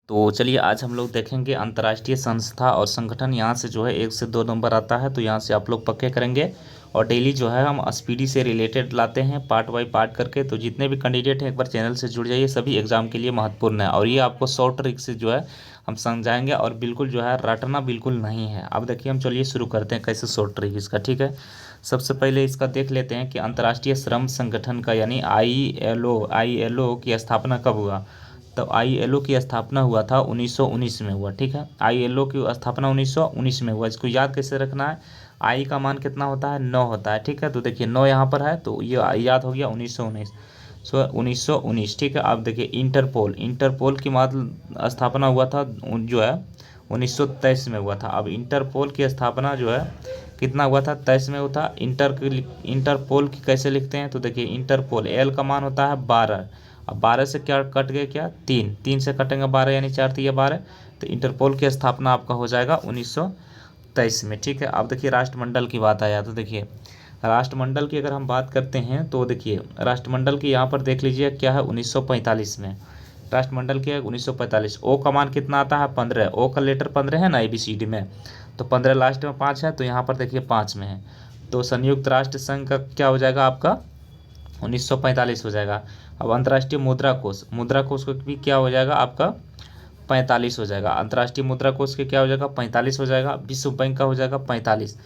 तो चलिए आज हम लोग देखेंगे अंतर्राष्ट्रीय संस्था और संगठन। यहाँ से जो है 1 से 2 नंबर आता है, तो यहाँ से आप लोग पक्के करेंगे। और डेली जो है हम स्पीडी से रिलेटेड लाते हैं पार्ट बाय पार्ट करके। तो जितने भी कैंडिडेट हैं एक बार चैनल से जुड़ जाइए, सभी एग्जाम के लिए महत्वपूर्ण है। और ये आपको शॉर्ट ट्रिक से जो है हम समझाएंगे, और बिल्कुल जो है रटना बिल्कुल नहीं है। अब देखिए हम चलिए शुरू करते हैं कैसे शॉर्ट ट्रिक इसका, ठीक है। सबसे पहले इसका देख लेते हैं कि अंतर्राष्ट्रीय श्रम संगठन का यानी आईएलओ की स्थापना कब हुआ। तो आईएलओ की स्थापना हुआ था 1919 में हुआ, ठीक है। आईएलओ की स्थापना 1919 में हुआ। इसको याद कैसे रखना है, आई का मान कितना होता है, 9 होता है, ठीक है। तो देखिए 9 यहाँ पर है, तो ये याद हो गया 1919। 1919, ठीक है। अब देखिए इंटरपोल की स्थापना हुआ था जो है 1923 में हुआ था। अब इंटरपोल की स्थापना जो है कितना हुआ था, 23 में हुआ था। इंटरपोल की कैसे लिखते हैं, तो देखिए इंटरपोल एल का मान होता है 12। अब 12 से क्या कट गए, क्या 3 से कटेंगे 12 यानी 4 3 12। तो इंटरपोल की स्थापना आपका हो जाएगा 1923 में, ठीक है। अब देखिए राष्ट्रमंडल की बात आया, तो देखिए राष्ट्रमंडल की अगर हम बात करते हैं तो देखिए राष्ट्रमंडल की यहाँ पर देख लीजिए क्या है 1945 में। राष्ट्रमंडल की है 1945। ओ का मान कितना आता है, 15। ओ का लेटर 15 है ना ABCD में, तो 15 लास्ट में 5 है, तो यहाँ पर देखिए 5 में है। तो संयुक्त राष्ट्र संघ का क्या हो जाएगा आपका 1945 हो जाएगा। अब अंतर्राष्ट्रीय मुद्रा कोष को भी क्या हो जाएगा आपका 45 हो जाएगा। अंतर्राष्ट्रीय मुद्रा कोष के क्या हो जाएगा 45 हो जाएगा। विश्व बैंक का हो जाएगा 45,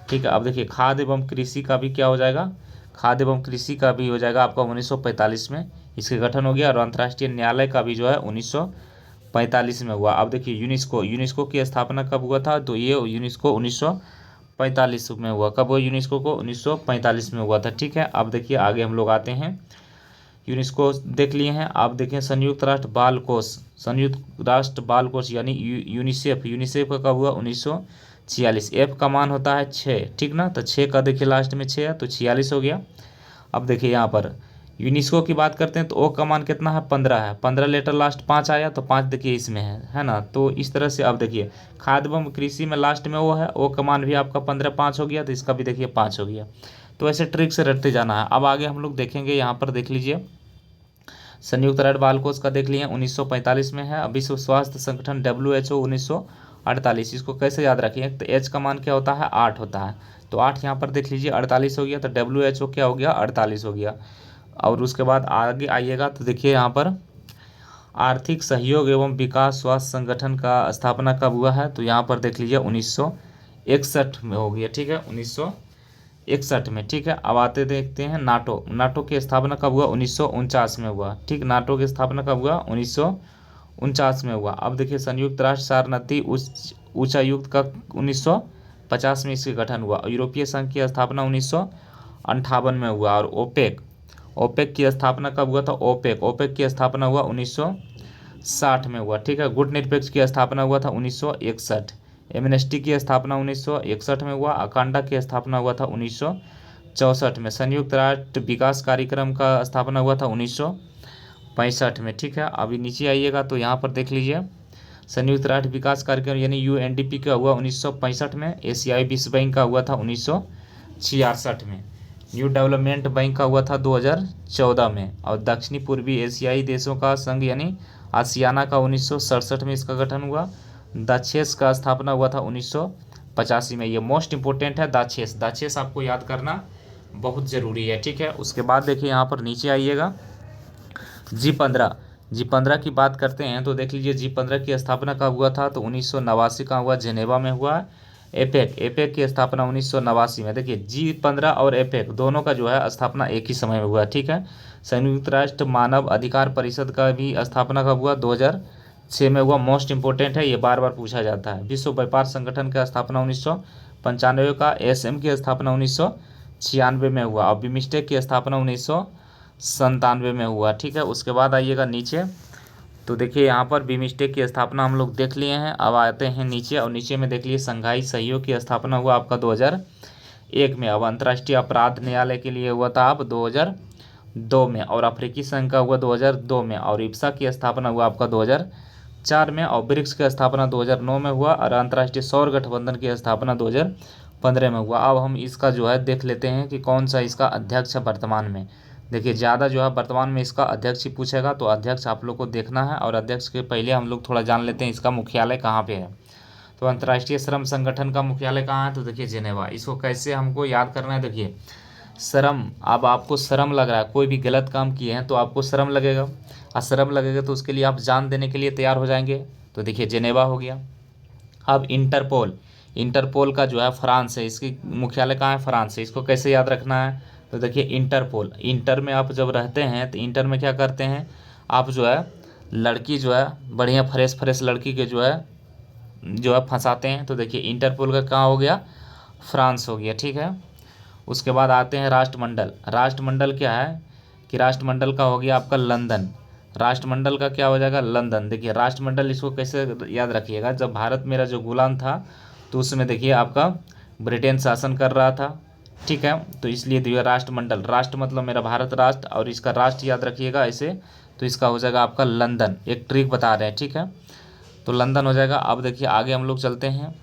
ठीक है। अब देखिए खाद्य एवं कृषि का भी क्या हो जाएगा, खाद्य एवं कृषि का भी हो जाएगा आपका 1945 में, इसके गठन हो गया। और अंतर्राष्ट्रीय न्यायालय का भी जो है 1945 में हुआ। अब देखिए यूनेस्को की स्थापना कब हुआ था, तो ये यूनेस्को 1945 में हुआ। कब हुआ यूनेस्को को 1945 में हुआ था, ठीक है। अब देखिए आगे हम लोग आते हैं, यूनेस्को देख लिए हैं। आप देखें संयुक्त राष्ट्र बाल कोष यानी यूनिसेफ का कब हुआ 1946। एफ का मान होता है 6, ठीक ना। तो 6 का देखिए लास्ट में 6 है, तो 46 हो गया। अब देखिए यहाँ पर यूनेस्को की बात करते हैं तो ओ का मान कितना है 15 है। 15 लेटर लास्ट 5 आया, तो 5 देखिए इसमें है ना। तो इस तरह से अब देखिए खाद्य एवं कृषि में लास्ट में वो है, ओ का मान भी आपका 15 5 हो गया, तो इसका भी देखिए 5 हो गया। तो ऐसे ट्रिक से रटते जाना है। अब आगे हम लोग देखेंगे, यहाँ पर देख लीजिए संयुक्त राष्ट्र बाल कोष का देख लिए 1945 में है। विश्व स्वास्थ्य संगठन WHO 1948। इसको कैसे याद रखिए, तो एच का मान क्या होता है 8 होता है, तो 8 यहाँ पर देख लीजिए 48 हो गया। तो WHO क्या हो गया 48 हो गया। और उसके बाद आगे आइएगा तो देखिए यहाँ पर आर्थिक सहयोग एवं विकास स्वास्थ्य संगठन का स्थापना कब हुआ है, तो यहाँ पर देख लीजिए 1961 में हो गया, ठीक है। 1961 में, ठीक है। अब आते देखते हैं नाटो की स्थापना कब हुआ 1949 में हुआ, ठीक। नाटो की स्थापना कब हुआ 1949 में हुआ। अब देखिए संयुक्त राष्ट्र शरणार्थी उच्चायुक्त का 1950 में इसके गठन हुआ। यूरोपीय संघ की स्थापना 1958 में हुआ। और ओपेक की स्थापना कब हुआ था, ओपेक की स्थापना हुआ 1960 में हुआ, ठीक है। गुटनिरपेक्ष की स्थापना हुआ था 1961। एमनेस्टी की स्थापना 1961 में हुआ। अकांडा की स्थापना हुआ था 1964 में। संयुक्त राष्ट्र विकास कार्यक्रम का स्थापना हुआ था 1965 में, ठीक है। अभी नीचे आइएगा तो यहाँ पर देख लीजिए संयुक्त राष्ट्र विकास कार्यक्रम यानी UNDP का हुआ 1965 में। एशियाई विश्व बैंक का हुआ था 1966 में। न्यू डेवलपमेंट बैंक का हुआ था 2014 में। और दक्षिणी पूर्वी एशियाई देशों का संघ यानी आसियाना का 1967 में इसका गठन हुआ। दाक्षेस का स्थापना हुआ था 1985 में। ये मोस्ट इंपोर्टेंट है, दाक्षेस आपको याद करना बहुत ज़रूरी है, ठीक है। उसके बाद देखिए यहाँ पर नीचे आइएगा G15 की बात करते हैं तो देख लीजिए G15 की स्थापना कब हुआ था, तो 1989 का हुआ, जेनेवा में हुआ। एपेक की स्थापना 1989 में। देखिए G15 और एपेक दोनों का जो है स्थापना एक ही समय में हुआ, ठीक है। संयुक्त राष्ट्र मानव अधिकार परिषद का भी स्थापना कब हुआ 2006 में हुआ। मोस्ट इंपोर्टेंट है, ये बार बार पूछा जाता है। विश्व व्यापार संगठन का स्थापना 1995 का। SM की स्थापना 1996 में हुआ। और बिम्स्टेक की स्थापना 1997 में हुआ, ठीक है। उसके बाद आइएगा नीचे तो देखिए यहाँ पर बिम्स्टेक की स्थापना हम लोग देख लिए हैं। अब आते हैं नीचे, और नीचे में देख लिए संघाई सहयोग की स्थापना हुआ आपका 2001 में। अब अंतर्राष्ट्रीय अपराध न्यायालय के लिए हुआ था आप 2002 में। और अफ्रीकी संघ का हुआ 2002 में। और इप्सा की स्थापना हुआ आपका 2004 में। और ब्रिक्स की स्थापना 2009 में हुआ। और अंतर्राष्ट्रीय सौर गठबंधन की स्थापना 2015 में हुआ। अब हम इसका जो है देख लेते हैं कि कौन सा इसका अध्यक्ष है वर्तमान में। देखिए ज़्यादा जो है वर्तमान में इसका अध्यक्ष ही पूछेगा, तो अध्यक्ष आप लोग को देखना है। और अध्यक्ष के पहले हम लोग थोड़ा जान लेते हैं इसका मुख्यालय कहाँ पे है। तो अंतर्राष्ट्रीय श्रम संगठन का मुख्यालय कहाँ है, तो देखिए जेनेवा। इसको कैसे हमको याद करना है, देखिए शर्म, अब आपको शर्म लग रहा है, कोई भी गलत काम किए हैं तो आपको शर्म लगेगा, और शर्म लगेगा तो उसके लिए आप जान देने के लिए तैयार हो जाएंगे, तो देखिए जेनेवा हो गया। अब इंटरपोल, इंटरपोल का जो है फ्रांस है, इसकी मुख्यालय कहाँ है, फ्रांस है। इसको कैसे याद रखना है, तो देखिए इंटरपोल, इंटर में आप जब रहते हैं तो इंटर में क्या करते हैं आप, जो है लड़की जो है बढ़िया फ्रेश फ्रेश लड़की के जो है फंसाते हैं, तो देखिए इंटरपोल का कहाँ हो गया, फ्रांस हो गया, ठीक है। उसके बाद आते हैं राष्ट्रमंडल। राष्ट्रमंडल क्या है कि राष्ट्रमंडल का हो गया आपका लंदन। राष्ट्रमंडल का क्या हो जाएगा, लंदन। देखिए राष्ट्रमंडल इसको कैसे याद रखिएगा, जब भारत मेरा जो गुलाम था तो उसमें देखिए आपका ब्रिटेन शासन कर रहा था, ठीक है। तो इसलिए दिया राष्ट्रमंडल, राष्ट्र मतलब मेरा भारत राष्ट्र, और इसका राष्ट्र याद रखिएगा ऐसे, तो इसका हो जाएगा आपका लंदन। एक ट्रिक बता रहे हैं, ठीक है, तो लंदन हो जाएगा। अब देखिए आगे हम लोग चलते हैं,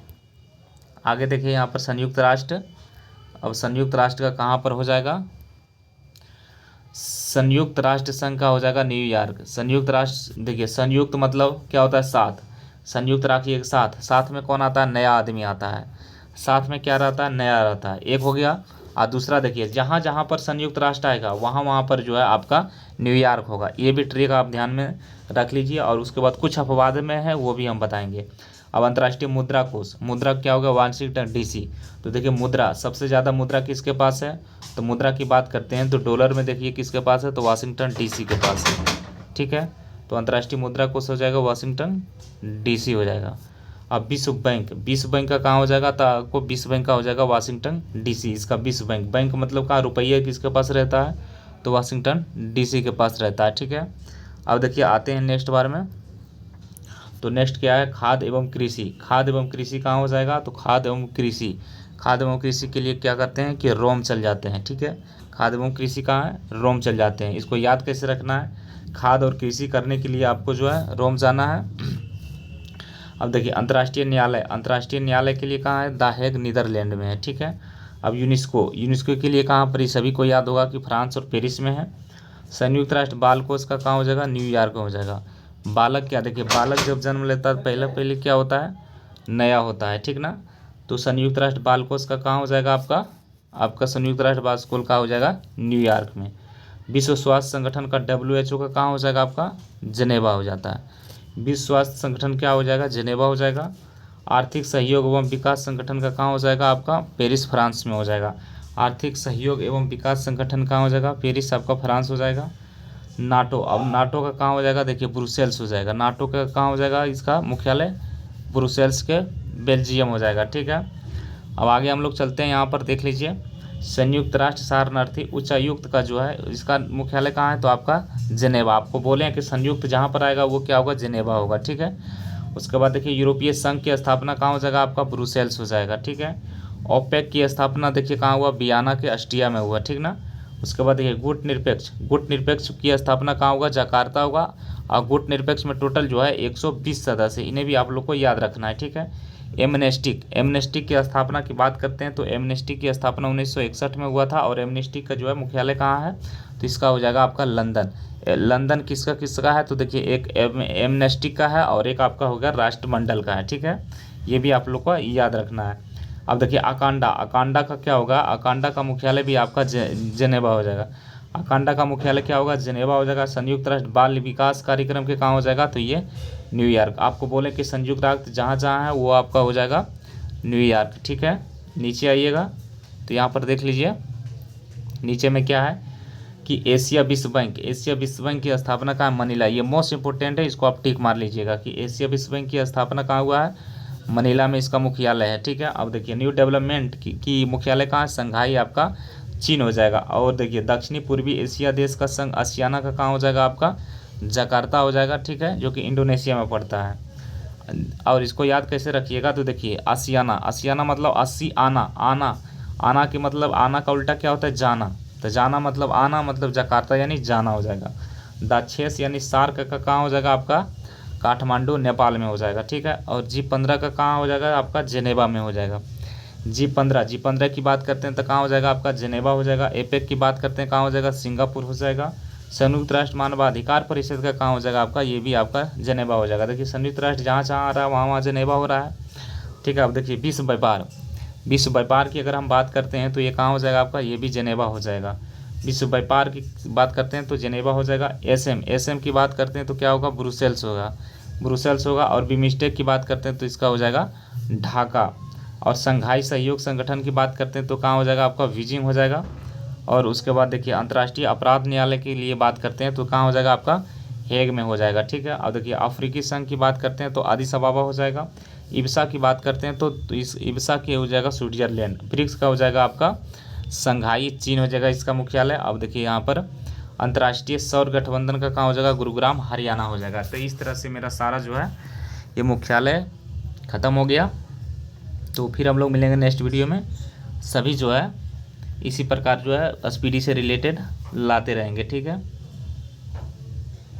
आगे देखिए यहाँ पर संयुक्त राष्ट्र। अब संयुक्त राष्ट्र का कहाँ पर हो जाएगा, संयुक्त राष्ट्र संघ का हो जाएगा न्यूयॉर्क। संयुक्त राष्ट्र देखिए संयुक्त मतलब क्या होता है, साथ, संयुक्त राखिए साथ, साथ में कौन आता है, नया आदमी आता है, साथ में क्या रहता है, नया रहता है, एक हो गया। और दूसरा देखिए जहाँ जहाँ पर संयुक्त राष्ट्र आएगा वहाँ वहाँ पर जो है आपका न्यूयॉर्क होगा। ये भी ट्रिक आप ध्यान में रख लीजिए। और उसके बाद कुछ अपवाद में है वो भी हम बताएंगे। अब अंतर्राष्ट्रीय मुद्रा कोष, मुद्रा क्या होगा, वाशिंगटन डीसी। तो देखिए मुद्रा, सबसे ज़्यादा मुद्रा किसके पास है, तो मुद्रा की बात करते हैं तो डॉलर में देखिए किसके पास है, तो वाशिंगटन डीसी के पास है, ठीक है। तो अंतर्राष्ट्रीय मुद्रा कोष हो जाएगा वाशिंगटन डीसी हो जाएगा। अब विश्व बैंक, विश्व बैंक का कहाँ हो जाएगा, तो आपको विश्व बैंक का हो जाएगा वाशिंगटन डीसी। इसका विश्व बैंक, बैंक मतलब कहाँ, रुपये किसके पास रहता है, तो वाशिंगटन डीसी के पास रहता है, ठीक है। अब देखिए आते हैं नेक्स्ट बार में, तो नेक्स्ट क्या है, खाद्य एवं कृषि। खाद्य एवं कृषि कहाँ हो जाएगा, तो खाद्य एवं कृषि, खाद्य एवं कृषि के लिए क्या करते हैं कि रोम चल जाते हैं, ठीक है। खाद्य एवं कृषि कहाँ है, रोम चल जाते हैं। इसको याद कैसे रखना है, खाद्य और कृषि करने के लिए आपको जो है रोम जाना है। अब देखिए अंतर्राष्ट्रीय न्यायालय, अंतर्राष्ट्रीय न्यायालय के लिए कहाँ है, द हेग नीदरलैंड में है, ठीक है। अब यूनेस्को, यूनेस्को के लिए कहाँ पर, सभी को याद होगा कि फ्रांस और पेरिस में है। संयुक्त राष्ट्र बाल कोष का कहाँ हो जाएगा, न्यूयॉर्क हो जाएगा। बालक क्या, देखिए बालक जब जन्म लेता है पहले क्या होता है, नया होता है, ठीक ना। तो संयुक्त राष्ट्र बाल कोष का कहाँ हो जाएगा आपका संयुक्त राष्ट्र बाल कोष का हो जाएगा न्यूयॉर्क में। विश्व स्वास्थ्य संगठन का WHO का कहाँ हो जाएगा आपका, जनेवा हो जाता है। विश्व स्वास्थ्य संगठन क्या हो जाएगा, जनेवा हो जाएगा। आर्थिक सहयोग एवं विकास संगठन का कहाँ हो जाएगा आपका, पेरिस फ्रांस में हो जाएगा। आर्थिक सहयोग एवं विकास संगठन कहाँ हो जाएगा, पेरिस आपका फ्रांस हो जाएगा। नाटो, अब नाटो का कहाँ हो जाएगा, देखिए ब्रुसेल्स हो जाएगा। नाटो का कहाँ हो जाएगा, इसका मुख्यालय ब्रुसेल्स के बेल्जियम हो जाएगा, ठीक है। अब आगे हम लोग चलते हैं, यहाँ पर देख लीजिए संयुक्त राष्ट्र शरणार्थी उच्चायुक्त का जो है इसका मुख्यालय कहाँ है, तो आपका जेनेवा। आपको बोले हैं कि संयुक्त जहाँ पर आएगा वो क्या होगा, जेनेवा होगा, ठीक है। उसके बाद देखिए यूरोपीय संघ की स्थापना कहाँ हो जाएगा आपका, ब्रुसेल्स हो जाएगा, ठीक है। ओपेक की स्थापना देखिए कहाँ हुआ, वियना के ऑस्ट्रिया में हुआ, ठीक ना। उसके बाद देखिए गुट निरपेक्ष की स्थापना कहाँ होगा, जकार्ता होगा। और गुट निरपेक्ष में टोटल जो है 120 सदस्य, इन्हें भी आप लोग को याद रखना है, ठीक है। एमनेस्टी की स्थापना की बात करते हैं तो एमनेस्टी की स्थापना 1961 में हुआ था। और एमनेस्टी का जो है मुख्यालय कहाँ है, तो इसका हो जाएगा आपका लंदन। लंदन किसका है, तो देखिए एक एमनेस्टी का है और एक आपका होगा राष्ट्रमंडल का है, ठीक है। ये भी आप लोग को याद रखना है। अब देखिए अकांडा का क्या होगा, अकांडा का मुख्यालय भी आपका जेनेवा हो जाएगा। अकांडा का मुख्यालय क्या होगा, जेनेवा हो जाएगा। संयुक्त राष्ट्र बाल विकास कार्यक्रम के कहाँ हो जाएगा, तो ये न्यूयॉर्क। आपको बोले कि संयुक्त राष्ट्र जहाँ जहाँ है वो आपका हो जाएगा न्यूयॉर्क, ठीक है। नीचे आइएगा तो यहाँ पर देख लीजिए नीचे में क्या है कि एशिया विश्व बैंक की स्थापना कहाँ, मनीला। ये मोस्ट इंपोर्टेंट है, इसको आप टिक मार लीजिएगा कि एशिया विश्व बैंक की स्थापना कहाँ हुआ है, मनीला में इसका मुख्यालय है, ठीक है। अब देखिए न्यू डेवलपमेंट की मुख्यालय कहाँ है, संघाई आपका चीन हो जाएगा। और देखिए दक्षिणी पूर्वी एशिया देश का संघ आसियाना का कहाँ हो जाएगा आपका, जकार्ता हो जाएगा, ठीक है, जो कि इंडोनेशिया में पड़ता है। और इसको याद कैसे रखिएगा, तो देखिए आसियाना मतलब अस्सी आना के मतलब आना का उल्टा क्या होता है, जाना। तो जाना मतलब आना मतलब जकार्ता यानी जाना हो जाएगा। दाक्षेस यानी सार्क का कहाँ हो जाएगा आपका, काठमांडू नेपाल में हो जाएगा, ठीक है। और G15 का कहाँ हो जाएगा आपका, जेनेवा में हो जाएगा। G15 की बात करते हैं तो कहाँ हो जाएगा आपका जेनेवा हो जाएगा। एपेक की बात करते हैं कहाँ हो जाएगा सिंगापुर हो जाएगा। संयुक्त राष्ट्र मानवाधिकार परिषद का कहाँ हो जाएगा आपका, ये भी आपका जेनेवा हो जाएगा। देखिए संयुक्त राष्ट्र जहाँ जहाँ आ रहा है वहाँ वहाँ जेनेवा हो रहा है, ठीक है। अब देखिए विश्व व्यापार की अगर हम बात करते हैं तो ये कहाँ हो जाएगा आपका, ये भी जेनेवा हो जाएगा। विश्व व्यापार की बात करते हैं तो जेनेवा हो जाएगा। एसएम की बात करते हैं तो क्या होगा, ब्रुसेल्स होगा। और बिमस्टेक की बात करते हैं तो इसका हो जाएगा ढाका। और संघाई सहयोग संगठन की बात करते हैं तो कहाँ हो जाएगा आपका, बीजिंग हो जाएगा। और उसके बाद देखिए अंतर्राष्ट्रीय अपराध न्यायालय के लिए बात करते हैं तो कहाँ हो जाएगा आपका, हेग में हो जाएगा, ठीक है। और देखिए अफ्रीकी संघ की बात करते हैं तो आदिस अबाबा हो जाएगा। इब्सा की बात करते हैं तो इस इब्सा की हो जाएगा स्विट्जरलैंड। ब्रिक्स का हो जाएगा आपका संघाई चीन हो जाएगा इसका मुख्यालय। अब देखिए यहाँ पर अंतर्राष्ट्रीय सौर गठबंधन का कहाँ हो जाएगा, गुरुग्राम हरियाणा हो जाएगा। तो इस तरह से मेरा सारा जो है ये मुख्यालय ख़त्म हो गया। तो फिर हम लोग मिलेंगे नेक्स्ट वीडियो में। सभी जो है इसी प्रकार जो है SPD से रिलेटेड लाते रहेंगे, ठीक है।